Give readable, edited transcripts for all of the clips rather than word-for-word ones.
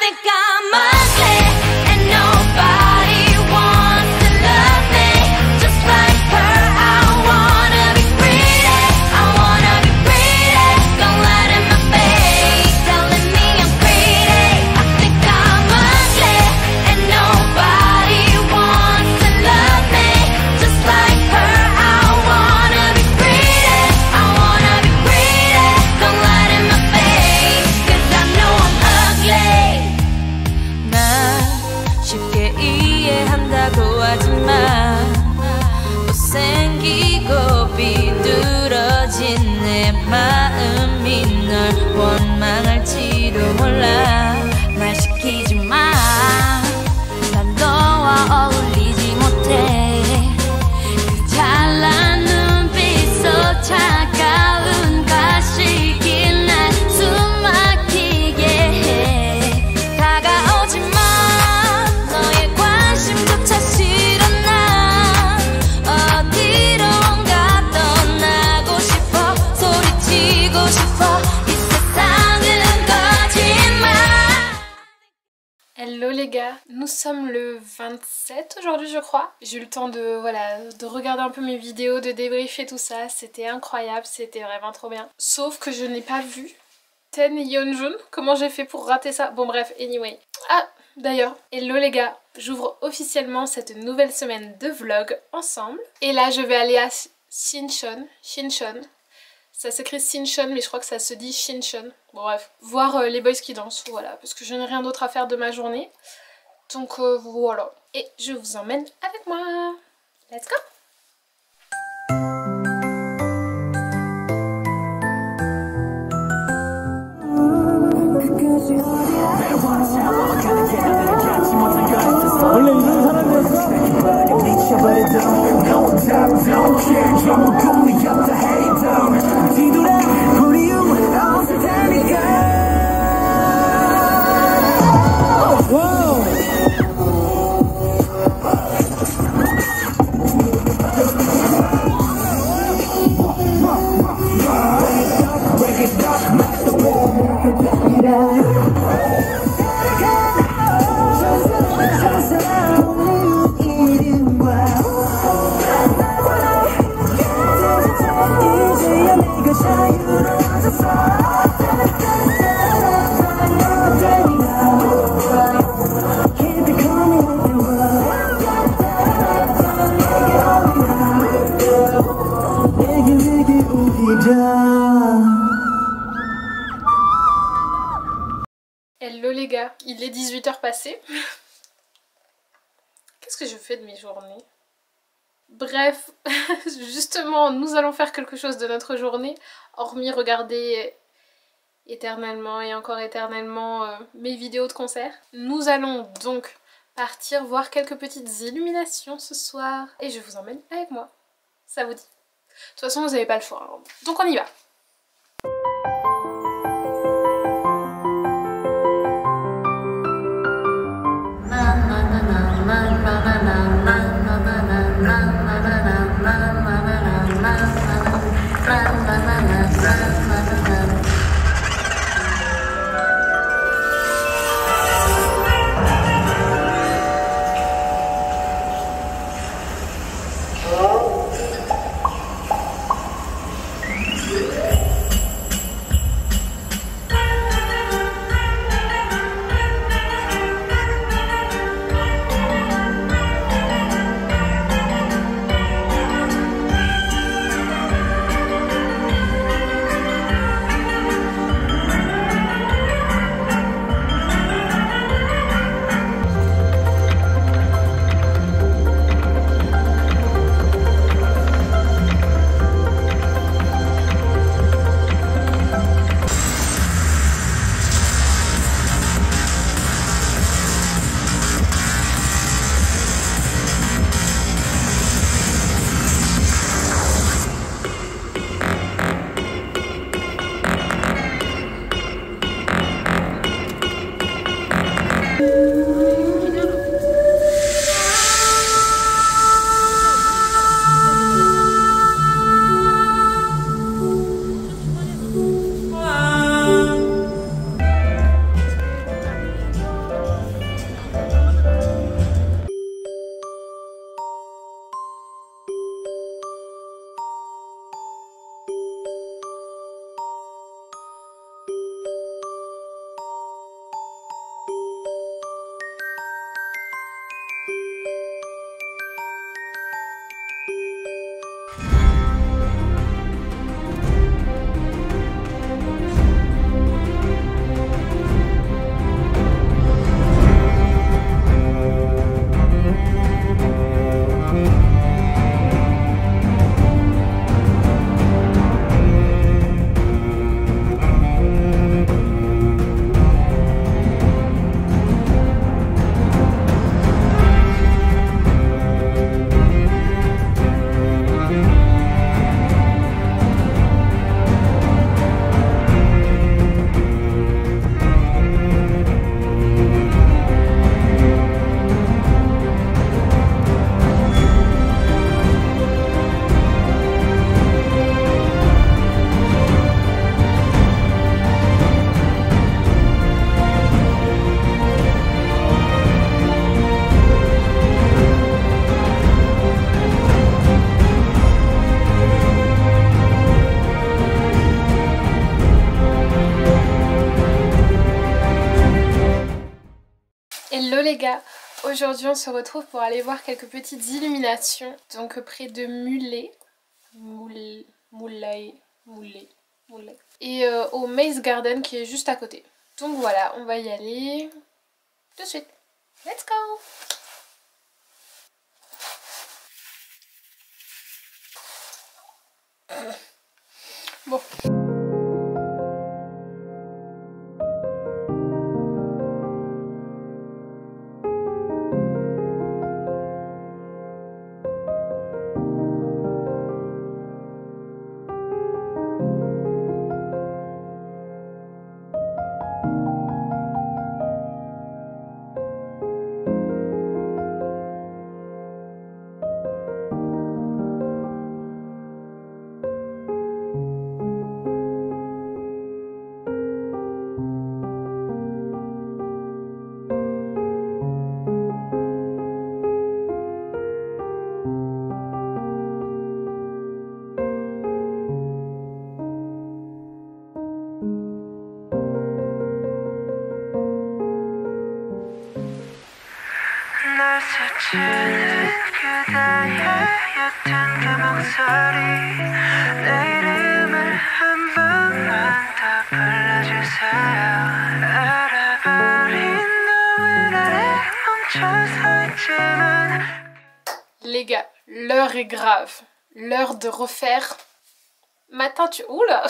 think I'm ugly and nobody wants to love me just like her. I wanna be pretty, I wanna be pretty. Don't let in my face, telling me I'm pretty. I think I'm ugly and nobody wants to love me just like her. I wanna be pretty, I wanna be pretty. Don't let in my face, 'cause I know I'm ugly. 나 쉽게 이해한다고 하지만 못생기고 비뚤어진 내 마음이 널 원망할지도 몰라. 말 시키지 마. 난 너와 어울리지 못해. 그 잘난 눈빛 속 차가운 가식이 날 숨막히게 해. 다가오지 마. 너의 관심조차 싫어. 난 어디론가 떠나고 싶어. 소리치고 싶어. 이 세상은 거짓말. Hello les gars, nous sommes le 27 aujourd'hui je crois. J'ai eu le temps de, voilà, de regarder un peu mes vidéos, de débriefer tout ça. C'était incroyable, c'était vraiment trop bien. Sauf que je n'ai pas vu Ten Yeonjun. Comment j'ai fait pour rater ça? Bon bref, anyway. Ah d'ailleurs, hello les gars, j'ouvre officiellement cette nouvelle semaine de vlog ensemble. Et là je vais aller à Sinchon. Ça s'écrit Sinchon mais je crois que ça se dit Shinchon. Bon bref, voir les boys qui dansent, voilà, parce que je n'ai rien d'autre à faire de ma journée. Donc voilà. Et je vous emmène avec moi. Let's go! 원래 이런 Hello les gars, il est 18h passé. Qu'est-ce que je fais de mes journées? Bref, justement, nous allons faire quelque chose de notre journée, hormis regarder éternellement et encore éternellement mes vidéos de concert. Nous allons donc partir voir quelques petites illuminations ce soir et je vous emmène avec moi. Ça vous dit? De toute façon, vous n'avez pas le choix, hein. Donc on y va. Hello les gars, aujourd'hui on se retrouve pour aller voir quelques petites illuminations, donc près de Moulay, et au Maze Garden qui est juste à côté. Donc voilà, on va y aller tout de suite. Let's go! Bon. 날 스치는 그대의 옅은 그 목소리 내 이름을 한 번만 더 불러주세요 알아버린 너의 아래 멈춰서 있지만 Les gars, l'heure est grave. L'heure de refaire ma teinture. Oula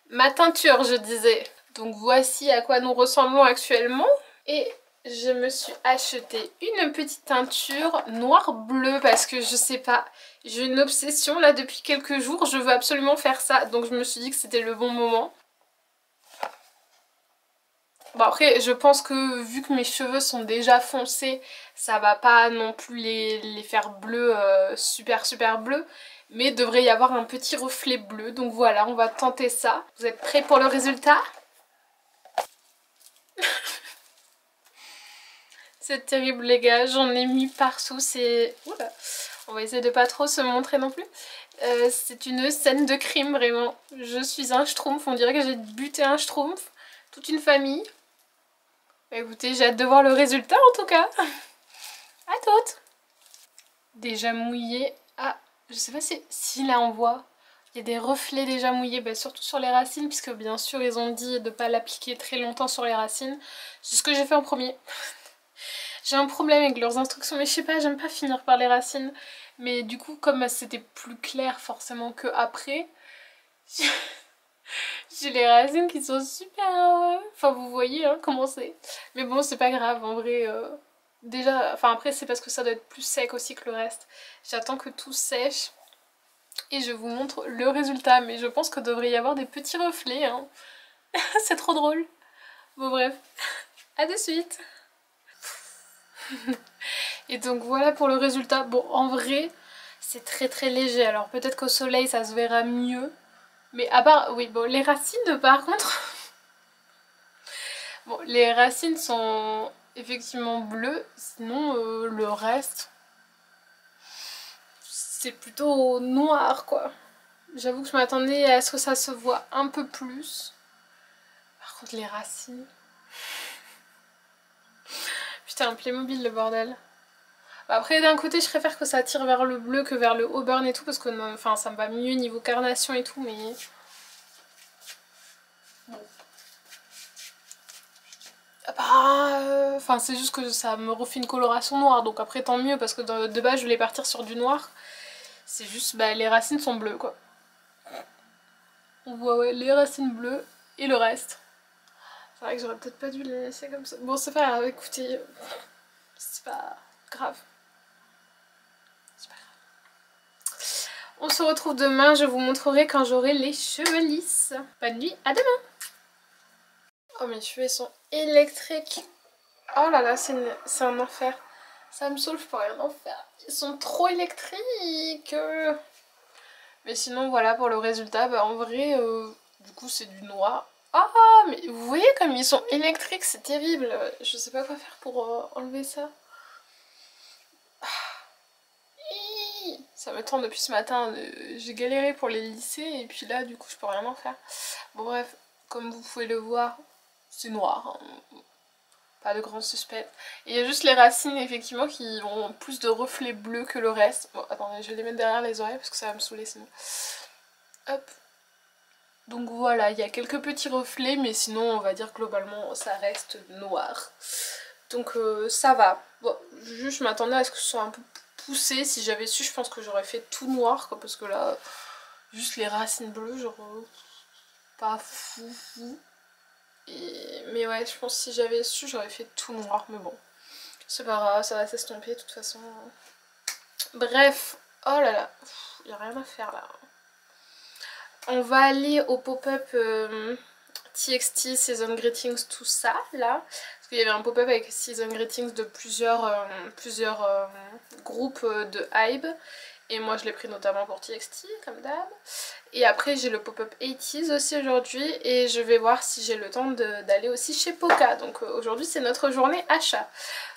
ma teinture, je disais. Donc voici à quoi nous ressemblons actuellement. Et je me suis acheté une petite teinture noir-bleu parce que je sais pas, j'ai une obsession là depuis quelques jours, je veux absolument faire ça. Donc je me suis dit que c'était le bon moment. Bon après je pense que vu que mes cheveux sont déjà foncés, ça va pas non plus les faire bleus, super bleus. Mais il devrait y avoir un petit reflet bleu. Donc voilà, on va tenter ça. Vous êtes prêts pour le résultat? C'est terrible les gars, j'en ai mis partout, c'est... Oula. On va essayer de pas trop se montrer non plus. C'est une scène de crime vraiment. Je suis un schtroumpf, on dirait que j'ai buté un schtroumpf. Toute une famille. Bah, écoutez, j'ai hâte de voir le résultat en tout cas. À toutes. Déjà mouillé. Ah, je sais pas si là on voit. Il y a des reflets déjà mouillés, bah, surtout sur les racines, puisque bien sûr ils ont dit de pas l'appliquer très longtemps sur les racines. C'est ce que j'ai fait en premier. J'ai un problème avec leurs instructions, mais je sais pas, j'aime pas finir par les racines. Mais du coup, comme c'était plus clair forcément que après, j'ai les racines qui sont super... Enfin, vous voyez hein, comment c'est. Mais bon, c'est pas grave, en vrai. Déjà, enfin après, c'est parce que ça doit être plus sec aussi que le reste. J'attends que tout sèche et je vous montre le résultat. Mais je pense qu'il devrait y avoir des petits reflets. Hein. C'est trop drôle. Bon bref, à de suite. Et donc voilà pour le résultat. Bon en vrai c'est très léger, alors peut-être qu'au soleil ça se verra mieux, mais à part, oui bon les racines par contre bon les racines sont effectivement bleues, sinon le reste c'est plutôt noir quoi. J'avoue que je m'attendais à ce que ça se voit un peu plus. Par contre les racines... Putain, un Playmobil le bordel. Bah après d'un côté je préfère que ça tire vers le bleu que vers le auburn et tout parce que enfin, ça me va mieux niveau carnation et tout mais... Bon. Bah, enfin c'est juste que ça me refait une coloration noire donc après tant mieux parce que de base je voulais partir sur du noir. C'est juste bah les racines sont bleues quoi. On voit ouais les racines bleues et le reste. C'est vrai que j'aurais peut-être pas dû les laisser comme ça. Bon c'est pas grave, écoutez, c'est pas grave. C'est pas grave. On se retrouve demain, je vous montrerai quand j'aurai les cheveux lisses. Bonne nuit, à demain. Oh mes cheveux sont électriques. Oh là là, c'est un enfer. Ça me saoule, je peux rien en faire. Ils sont trop électriques. Mais sinon voilà pour le résultat, bah en vrai, du coup c'est du noir. Ah mais vous voyez comme ils sont électriques, c'est terrible. Je sais pas quoi faire pour enlever ça. Ça me tend depuis ce matin, j'ai galéré pour les lisser et puis là du coup je peux rien en faire. Bon bref, comme vous pouvez le voir, c'est noir. Hein. pas de grand suspense. Il y a juste les racines effectivement qui ont plus de reflets bleus que le reste. Bon attendez, je vais les mettre derrière les oreilles parce que ça va me saouler sinon. Hop. Donc voilà, il y a quelques petits reflets mais sinon on va dire globalement ça reste noir. Donc ça va. Bon, juste je m'attendais à ce que ce soit un peu poussé. Si j'avais su je pense que j'aurais fait tout noir quoi, parce que là juste les racines bleues genre pas fou. Mais ouais, je pense que si j'avais su j'aurais fait tout noir, mais bon c'est pas grave, ça va s'estomper de toute façon. Bref, oh là là, il n'y a rien à faire là. On va aller au pop-up TXT, Season Greetings, tout ça là. Parce qu'il y avait un pop-up avec Season Greetings de plusieurs groupes de Hybe. Et moi je l'ai pris notamment pour TXT comme d'hab. Et après j'ai le pop-up 80s aussi aujourd'hui. Et je vais voir si j'ai le temps d'aller aussi chez Poca. Donc aujourd'hui c'est notre journée achat.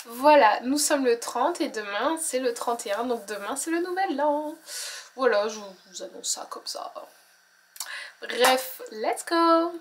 Voilà, nous sommes le 30 et demain c'est le 31. Donc demain c'est le nouvel an. Voilà, je vous annonce ça comme ça. Bref, let's go!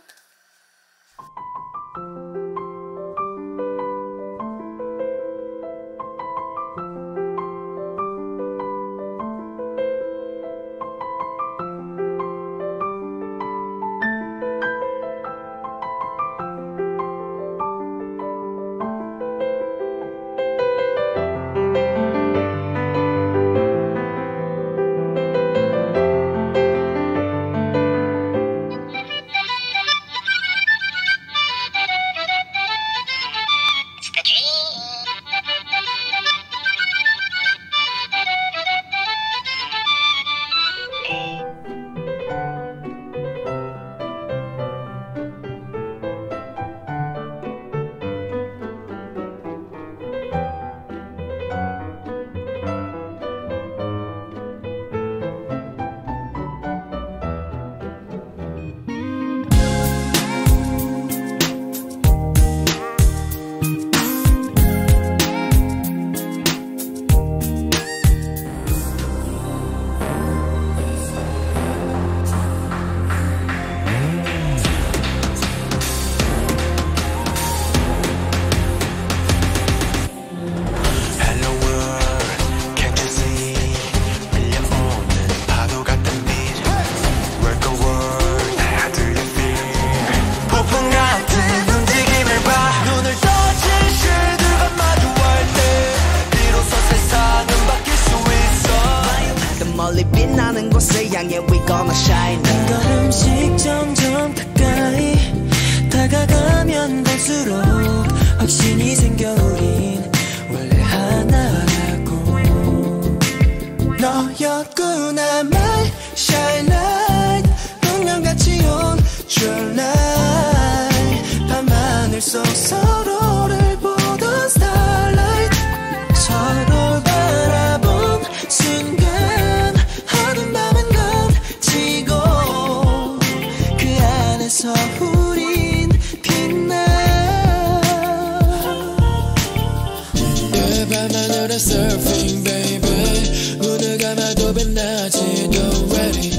멀리 빛나는 곳을 향해 we gonna shine. 한 걸음씩 점점 가까이 다가가면 갈수록 확신이 생겨 우린 원래 하나라고. 너였구나 my shine light 운명같이 온 true light 밤하늘 속 서로를 보던 starlight 서로 바라본 순간 어두운 밤은 걷히고 그 안에서 우린 빛나. 내 밤하늘에 surfing baby 눈을 감아도 빛나지 don't ready.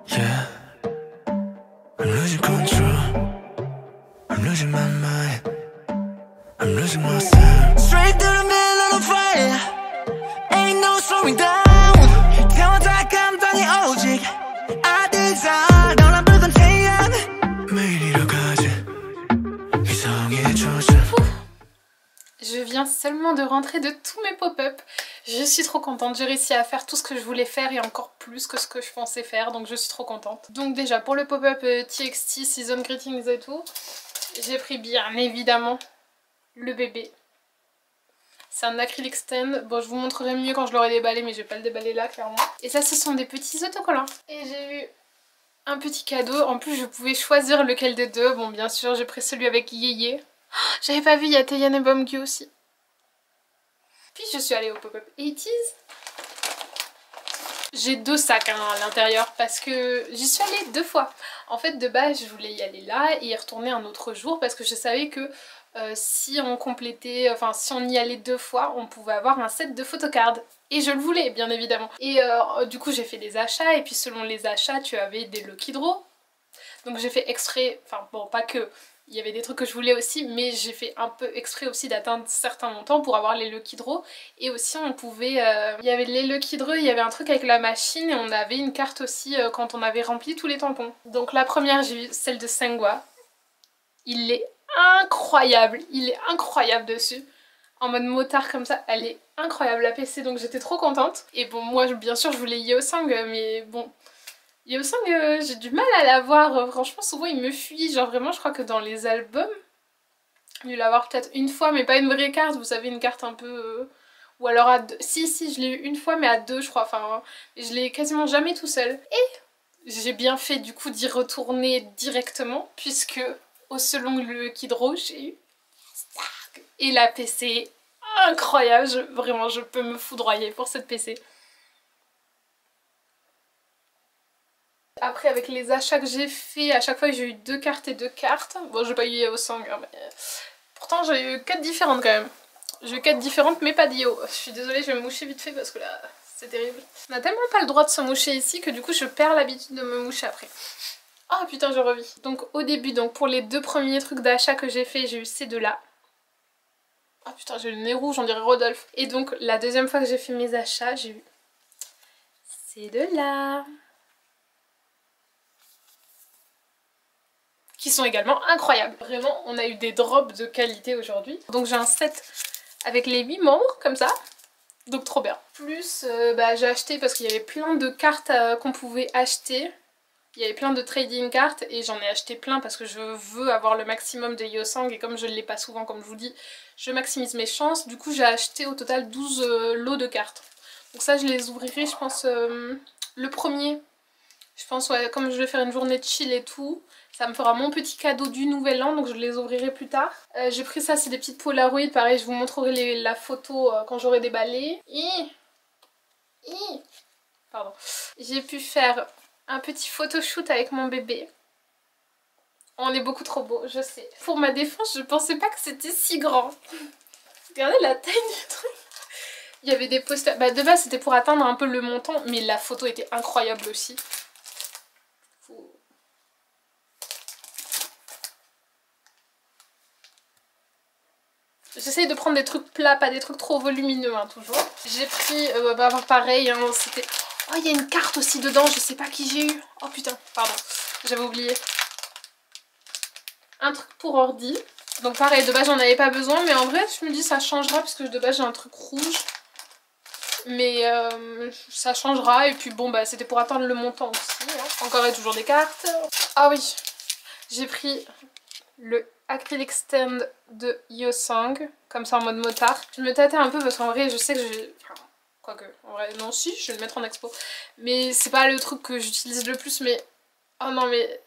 Yeah I'm losing control I'm losing my mind I'm losing myself straight through the middle of fire ain't no slowing down 태워다 감당이 오직 아들자 너랑 불던 태양 매일 잃어가지 이성의 조절. Je viens seulement de rentrer de tous mes pop-up. Je suis trop contente. J'ai réussi à faire tout ce que je voulais faire et encore plus que ce que je pensais faire. Donc je suis trop contente. Donc déjà pour le pop-up TXT, Season Greetings et tout, j'ai pris bien évidemment le bébé. C'est un acrylic stand. Bon, je vous montrerai mieux quand je l'aurai déballé, mais je vais pas le déballer là clairement. Et ça, ce sont des petits autocollants. Et j'ai eu un petit cadeau. En plus, je pouvais choisir lequel des deux. Bon, bien sûr, j'ai pris celui avec Yeye. J'avais pas vu, il y a Taeyeon et Beomgyu aussi. Puis je suis allée au pop-up 80s. J'ai deux sacs hein, à l'intérieur parce que j'y suis allée 2 fois. En fait de base je voulais y aller là et y retourner un autre jour parce que je savais que si on complétait, enfin si on y allait 2 fois, on pouvait avoir un set de photocards. Et je le voulais bien évidemment. Et du coup j'ai fait des achats et puis selon les achats tu avais des lucky draws. Donc j'ai fait exprès, enfin bon pas que, Il y avait des trucs que je voulais aussi, mais j'ai fait un peu exprès aussi d'atteindre certains montants pour avoir les Lucky Draw. Et aussi on pouvait... il y avait les Lucky Draw, il y avait un truc avec la machine et on avait une carte aussi quand on avait rempli tous les tampons. Donc la première, j'ai eu celle de Sengwa. Il est incroyable dessus. En mode motard comme ça, elle est incroyable la PC, donc j'étais trop contente. Et bon, moi bien sûr je voulais Yeosang, mais bon... Yeosang, j'ai du mal à l'avoir, franchement souvent il me fuit, genre vraiment je crois que dans les albums, j'ai dû l'avoir peut-être une fois mais pas une vraie carte, vous savez une carte un peu... Ou alors à deux, si je l'ai eu une fois mais à deux je crois, enfin je l'ai quasiment jamais tout seul. Et j'ai bien fait du coup d'y retourner directement puisque au selon le Lucky Draw j'ai eu... Et la PC incroyable, vraiment je peux me foudroyer pour cette PC. Après avec les achats que j'ai fait, à chaque fois j'ai eu 2 cartes et 2 cartes. Bon j'ai pas eu Yeosang, hein, mais... Pourtant j'ai eu 4 différentes quand même. J'ai eu 4 différentes mais pas d'Yo. Je suis désolée, je vais me moucher vite fait parce que là c'est terrible. On a tellement pas le droit de se moucher ici que du coup je perds l'habitude de me moucher après. Oh putain je revis. Donc au début, donc pour les 2 premiers trucs d'achat que j'ai fait, j'ai eu ces 2 là. Oh putain j'ai le nez rouge, on dirait Rodolphe. Et donc la deuxième fois que j'ai fait mes achats, j'ai eu ces 2 là. Qui sont également incroyables. Vraiment, on a eu des drops de qualité aujourd'hui. Donc j'ai un set avec les 8 membres, comme ça. Donc trop bien. Plus, j'ai acheté parce qu'il y avait plein de cartes qu'on pouvait acheter. Il y avait plein de trading cartes et j'en ai acheté plein parce que je veux avoir le maximum de Yeosang. Et comme je ne l'ai pas souvent, comme je vous dis, je maximise mes chances. Du coup, j'ai acheté au total 12 lots de cartes. Donc ça, je les ouvrirai, je pense, le premier. Je pense, ouais, comme je vais faire une journée de chill et tout, ça me fera mon petit cadeau du nouvel an, donc je les ouvrirai plus tard. J'ai pris ça, c'est des petites Polaroid, pareil, je vous montrerai la photo quand j'aurai déballé. Pardon. J'ai pu faire un petit photoshoot avec mon bébé. On est beaucoup trop beau, je sais. Pour ma défense, je pensais pas que c'était si grand. Regardez la taille du truc. Il y avait des posters, de base c'était pour atteindre un peu le montant, mais la photo était incroyable aussi. J'essaye de prendre des trucs plats, pas des trucs trop volumineux, hein, toujours. J'ai pris, pareil, hein, c'était... Oh, il y a une carte aussi dedans, je sais pas qui j'ai eu. Oh putain, pardon, j'avais oublié. Un truc pour ordi. Donc pareil, de base j'en avais pas besoin, mais en vrai je me dis ça changera, parce que de base j'ai un truc rouge. Mais ça changera, et puis bon, c'était pour atteindre le montant aussi. Hein. Encore et toujours des cartes. Ah oui, j'ai pris le acrylic stand de Yeosang, comme ça en mode motard. Je me tâtais un peu parce qu'en vrai je sais que j'ai... Enfin, quoique, en vrai non, si, je vais le mettre en expo. Mais c'est pas le truc que j'utilise le plus, mais... Oh non mais...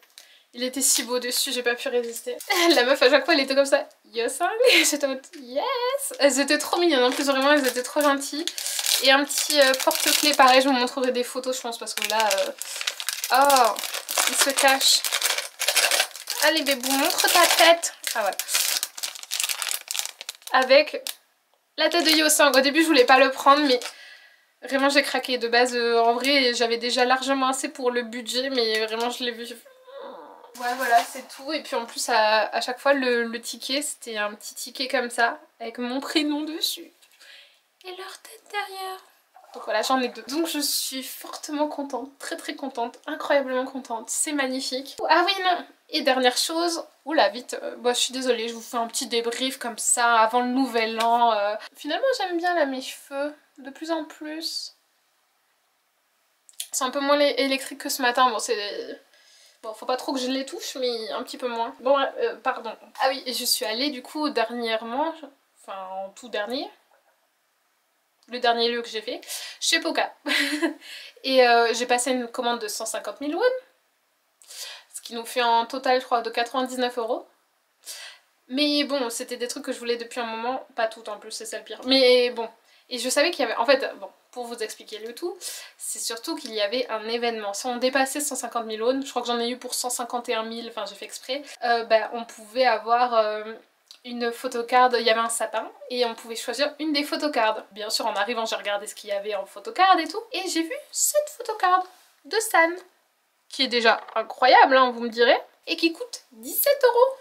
Il était si beau dessus, j'ai pas pu résister. La meuf à chaque fois elle était comme ça, Yeosang, j'étais en mode yes. Elles étaient trop mignonnes, en plus vraiment elles étaient trop gentilles. Et un petit porte-clés, pareil, je vous montrerai des photos je pense parce que là... Oh, il se cache. Allez bébou, montre ta tête. Ah voilà. Avec la tête de Yeosang. Au début je voulais pas le prendre mais vraiment j'ai craqué. De base en vrai j'avais déjà largement assez pour le budget mais vraiment je l'ai vu. Ouais voilà c'est tout. Et puis en plus à chaque fois le ticket c'était un petit ticket comme ça avec mon prénom dessus. Et leur tête derrière. Donc voilà j'en ai 2. Donc je suis fortement contente, très contente, incroyablement contente. C'est magnifique. Ah oui non. Et dernière chose, oula vite, je suis désolée, je vous fais un petit débrief comme ça avant le nouvel an. Finalement j'aime bien là mes cheveux, de plus en plus. C'est un peu moins électrique que ce matin, bon c'est... Bon faut pas trop que je les touche mais un petit peu moins. Bon pardon. Ah oui et je suis allée du coup dernièrement, enfin en tout dernier, le dernier lieu que j'ai fait, chez Poca. Et j'ai passé une commande de 150 000 won. Ce qui nous fait en total je crois de 99 €. Mais bon c'était des trucs que je voulais depuis un moment, pas tout en plus c'est ça le pire. Mais bon, et je savais qu'il y avait, en fait bon pour vous expliquer le tout, c'est surtout qu'il y avait un événement. Si on dépassait 150 000 won, je crois que j'en ai eu pour 151 000, enfin j'ai fait exprès, on pouvait avoir une photocard, il y avait un sapin et on pouvait choisir une des photocards. Bien sûr en arrivant j'ai regardé ce qu'il y avait en photocard et tout, et j'ai vu cette photocard de San. Qui est déjà incroyable, hein, vous me direz, et qui coûte 17 €.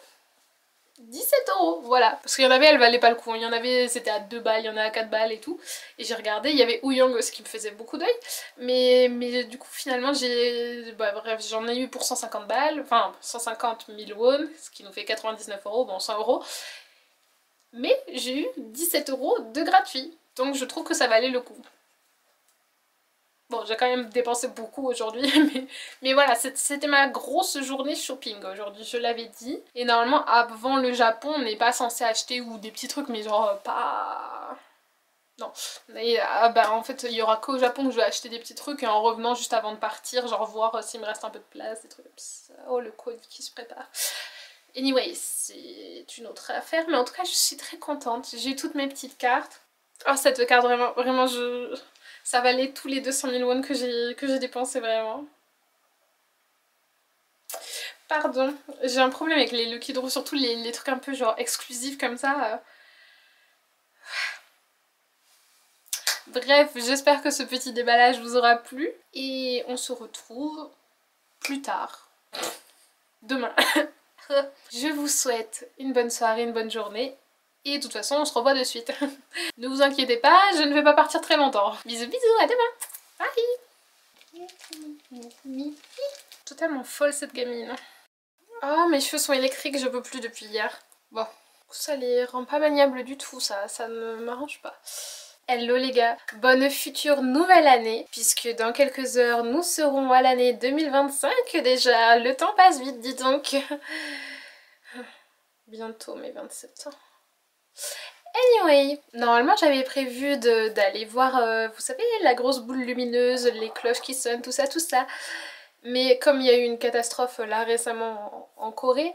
17 €, voilà. Parce qu'il y en avait, elles valaient pas le coup. Il y en avait, c'était à 2 balles, il y en a à 4 balles et tout. Et j'ai regardé, il y avait Ouyang, ce qui me faisait beaucoup d'œil. Mais du coup, finalement, bref, j'en ai eu pour 150 balles. Enfin, 150 000 won, ce qui nous fait 99 €, bon, 100 €. Mais j'ai eu 17 € de gratuit. Donc je trouve que ça valait le coup. Bon, j'ai quand même dépensé beaucoup aujourd'hui, mais voilà, c'était ma grosse journée shopping aujourd'hui, je l'avais dit. Et normalement, avant le Japon, on n'est pas censé acheter ou des petits trucs, mais genre pas... Non. Et, en fait, il y aura qu'au Japon que je vais acheter des petits trucs et en revenant juste avant de partir, genre voir s'il me reste un peu de place, des trucs comme ça. Oh, le Covid qui se prépare. Anyway, c'est une autre affaire, mais en tout cas, je suis très contente. J'ai eu toutes mes petites cartes. Oh, cette carte, vraiment, ça valait tous les 200 000 won que j'ai dépensé, vraiment. Pardon, j'ai un problème avec les Lucky Draw, surtout les trucs un peu genre exclusifs comme ça. Bref, j'espère que ce petit déballage vous aura plu. Et on se retrouve plus tard. Demain. Je vous souhaite une bonne soirée, une bonne journée. Et de toute façon, on se revoit de suite. Ne vous inquiétez pas, je ne vais pas partir très longtemps. Bisous, bisous, à demain. Bye. Totalement folle cette gamine. Oh, mes cheveux sont électriques, je peux plus depuis hier. Bon, ça les rend pas maniables du tout, ça ne m'arrange pas. Hello les gars, bonne future nouvelle année, puisque dans quelques heures, nous serons à l'année 2025 déjà. Le temps passe vite, dis donc. Bientôt mes 27 ans. Anyway, normalement j'avais prévu d'aller voir, vous savez, la grosse boule lumineuse, les cloches qui sonnent, tout ça. Mais comme il y a eu une catastrophe là récemment en Corée,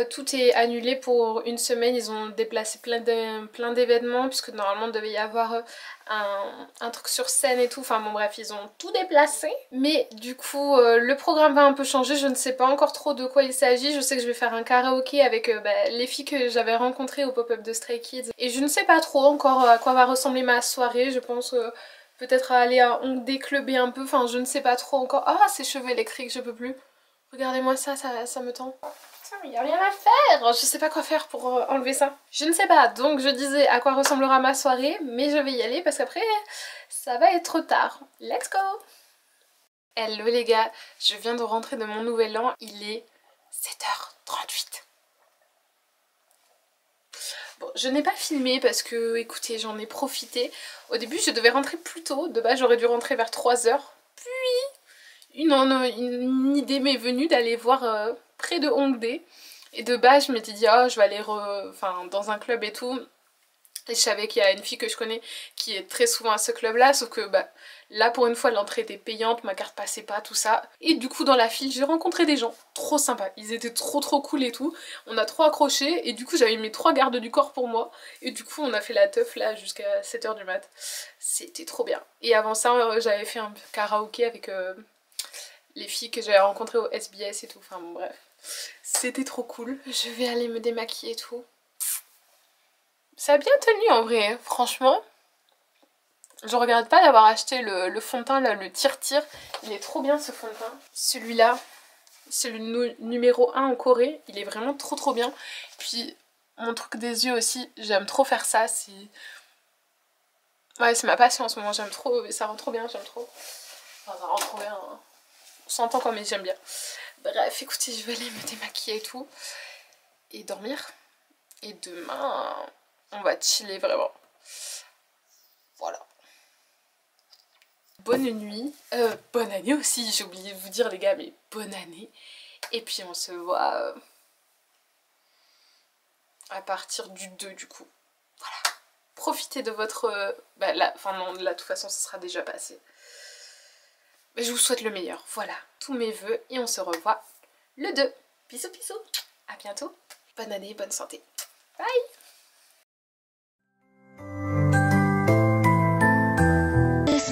tout est annulé pour une semaine. Ils ont déplacé plein d'événements puisque normalement il devait y avoir un truc sur scène et tout. Enfin bon bref, ils ont tout déplacé. Mais du coup le programme va un peu changer. Je ne sais pas encore trop de quoi il s'agit. Je sais que je vais faire un karaoké avec les filles que j'avais rencontrées au pop-up de Stray Kids. Et je ne sais pas trop encore à quoi va ressembler ma soirée. Je pense... peut-être aller à Hongdae clubber un peu, enfin je ne sais pas trop encore. Ah, ces cheveux électriques, je peux plus. Regardez-moi ça me tend. Putain, mais y a rien à faire. Je sais pas quoi faire pour enlever ça. Je ne sais pas, donc je disais à quoi ressemblera ma soirée, mais je vais y aller parce qu'après, ça va être trop tard. Let's go. Hello les gars, je viens de rentrer de mon nouvel an, il est 7h38. Bon, je n'ai pas filmé parce que, écoutez, j'en ai profité. Au début, je devais rentrer plus tôt. De base, j'aurais dû rentrer vers 3h. Puis, une idée m'est venue d'aller voir près de Hongdae. Et de base, je m'étais dit, oh, je vais aller dans un club et tout. Et je savais qu'il y a une fille que je connais qui est très souvent à ce club-là. Sauf que, là, pour une fois, l'entrée était payante, ma carte passait pas, tout ça. Et du coup, dans la file, j'ai rencontré des gens trop sympas. Ils étaient trop cool et tout. On a trop accroché et du coup, j'avais mes 3 gardes du corps pour moi. Et du coup, on a fait la teuf là jusqu'à 7h du mat. C'était trop bien. Et avant ça, j'avais fait un karaoké avec les filles que j'avais rencontrées au SBS et tout. Enfin bon, bref. C'était trop cool. Je vais aller me démaquiller et tout. Ça a bien tenu en vrai, franchement. Je regrette pas d'avoir acheté le fond de teint là, le Tir-Tir. Il est trop bien ce fond de teint. Celui-là, c'est le numéro 1 en Corée. Il est vraiment trop bien. Puis mon truc des yeux aussi, j'aime trop faire ça. Ouais, c'est ma passion en ce moment, j'aime trop. Ça rend trop bien, j'aime trop. Enfin, ça rend trop bien. Hein. On s'entend quoi, mais j'aime bien. Bref, écoutez, je vais aller me démaquiller et tout. Et dormir. Et demain, on va chiller vraiment. Voilà. Bonne nuit, bonne année aussi, j'ai oublié de vous dire les gars, mais bonne année. Et puis on se voit à partir du 2 du coup. Voilà. Profitez de votre... là, de toute façon ça sera déjà passé. Mais je vous souhaite le meilleur, voilà. Tous mes vœux et on se revoit le 2. Bisous bisous, à bientôt. Bonne année, bonne santé. Bye.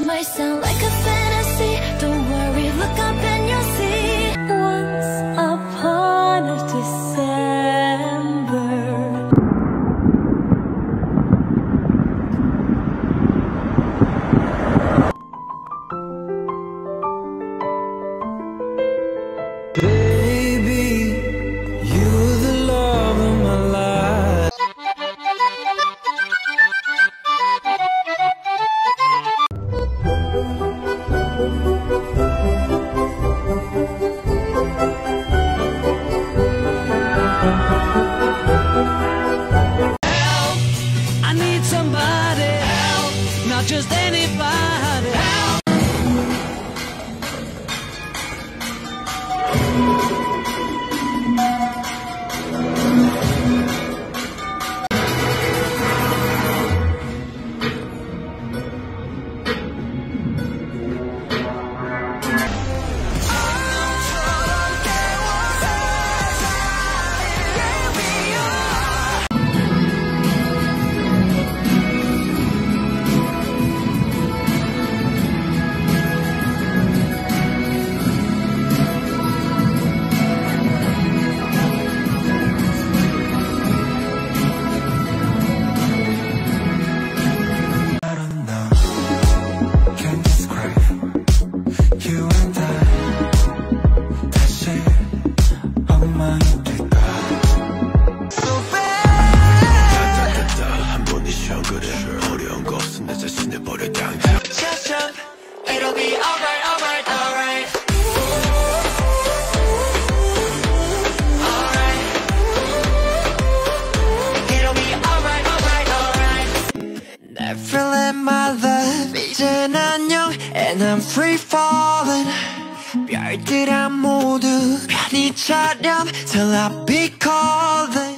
Might sound like a fantasy. Don't worry, look up and you'll see. Once upon a December. Baby, you're the love of my life. just anybody. It'll be alright, alright, alright. Alright. It'll be alright, alright, alright. Never let my love 이젠 안녕. And I'm free falling. 별들아 모두 편히 차렴 till I be calling.